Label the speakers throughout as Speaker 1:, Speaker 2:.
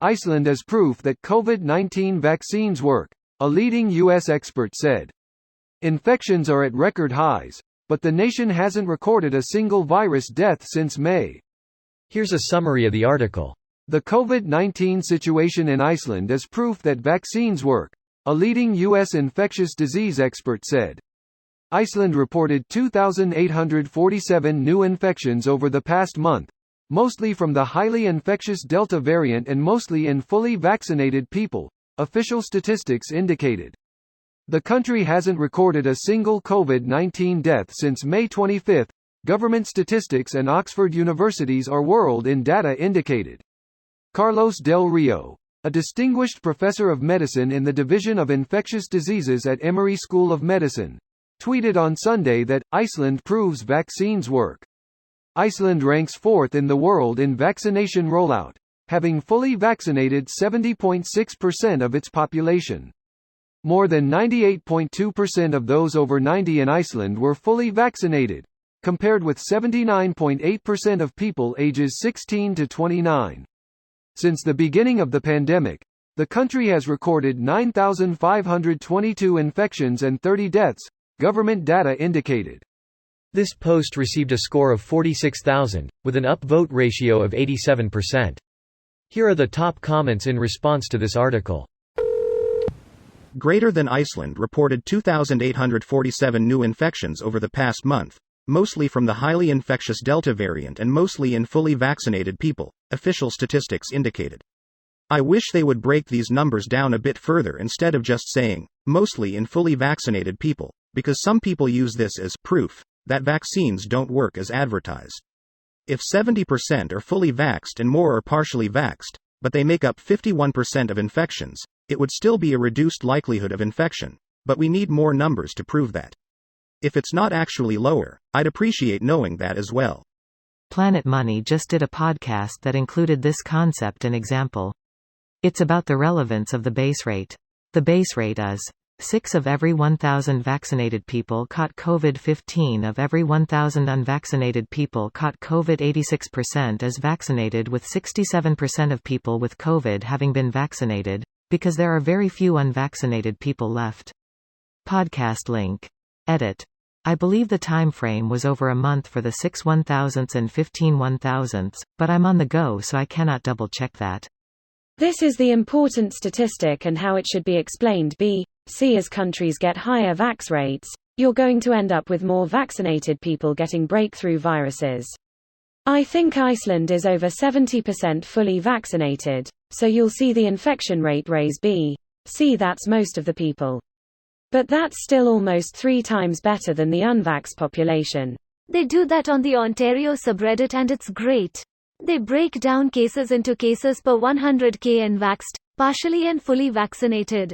Speaker 1: Iceland as proof that COVID-19 vaccines work, a leading U.S. expert said. Infections are at record highs, but the nation hasn't recorded a single virus death since May.
Speaker 2: Here's a summary of the article.
Speaker 1: The COVID-19 situation in Iceland is proof that vaccines work, a leading U.S. infectious disease expert said. Iceland reported 2,847 new infections over the past month, mostly from the highly infectious Delta variant and mostly in fully vaccinated people, official statistics indicated. The country hasn't recorded a single COVID-19 death since May 25, government statistics and Oxford University's Our World in Data indicated. Carlos Del Rio, a distinguished professor of medicine in the Division of Infectious Diseases at Emory School of Medicine, tweeted on Sunday that Iceland proves vaccines work. Iceland ranks fourth in the world in vaccination rollout, having fully vaccinated 70.6% of its population. More than 98.2% of those over 90 in Iceland were fully vaccinated, compared with 79.8% of people ages 16 to 29. Since the beginning of the pandemic, the country has recorded 9,522 infections and 30 deaths, government data indicated.
Speaker 2: This post received a score of 46,000, with an upvote ratio of 87%. Here are the top comments in response to this article.
Speaker 3: Greater than Iceland reported 2,847 new infections over the past month, mostly from the highly infectious Delta variant and mostly in fully vaccinated people, official statistics indicated. I wish they would break these numbers down a bit further instead of just saying, mostly in fully vaccinated people, because some people use this as proof that vaccines don't work as advertised. If 70% are fully vaxxed and more are partially vaxxed, but they make up 51% of infections, it would still be a reduced likelihood of infection, but we need more numbers to prove that. If it's not actually lower, I'd appreciate knowing that as well.
Speaker 4: Planet Money just did a podcast that included this concept and example. It's about the relevance of the base rate. The base rate is 6 of every 1,000 vaccinated people caught COVID-15 of every 1,000 unvaccinated people caught COVID. 86% is vaccinated, with 67% of people with COVID having been vaccinated, because there are very few unvaccinated people left. Podcast link. Edit. I believe the time frame was over a month for the 6 1,000ths and 15 1,000ths, but I'm on the go so I cannot double check that.
Speaker 5: This is the important statistic and how it should be explained. See, as countries get higher vax rates, you're going to end up with more vaccinated people getting breakthrough viruses. I think Iceland is over 70% fully vaccinated, so you'll see the infection rate raise. See, that's most of the people. But that's still almost 3 times better than the unvaxxed population.
Speaker 6: They do that on the Ontario subreddit and it's great. They break down cases into cases per 100k unvaxxed, partially and fully vaccinated.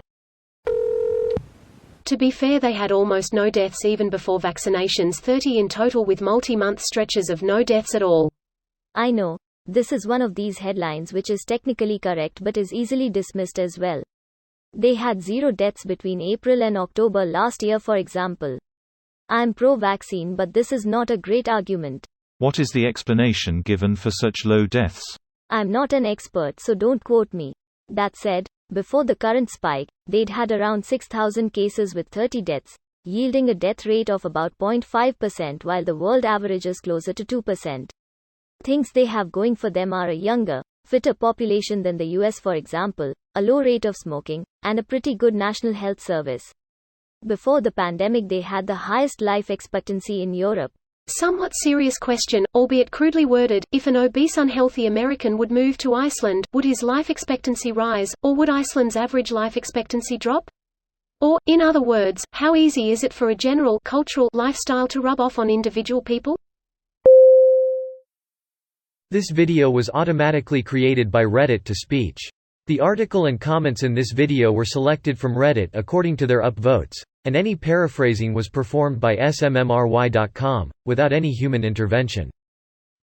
Speaker 7: To be fair, they had almost no deaths even before vaccinations, 30 in total with multi-month stretches of no deaths at all.
Speaker 6: I know. This is one of these headlines which is technically correct but is easily dismissed as well. They had 0 deaths between April and October last year, for example. I'm pro-vaccine, but this is not a great argument.
Speaker 8: What is the explanation given for such low deaths?
Speaker 6: I'm not an expert, so don't quote me. That said, before the current spike, they'd had around 6,000 cases with 30 deaths, yielding a death rate of about 0.5%, while the world average is closer to 2%. Things they have going for them are a younger, fitter population than the US, for example, a low rate of smoking, and a pretty good national health service. Before the pandemic, they had the highest life expectancy in Europe.
Speaker 7: Somewhat serious question, albeit crudely worded: if an obese, unhealthy American would move to Iceland, would his life expectancy rise, or would Iceland's average life expectancy drop? Or, in other words, how easy is it for a general cultural lifestyle to rub off on individual people?
Speaker 2: This video was automatically created by Reddit to speech. The article and comments in this video were selected from Reddit according to their upvotes, and any paraphrasing was performed by smmry.com, without any human intervention.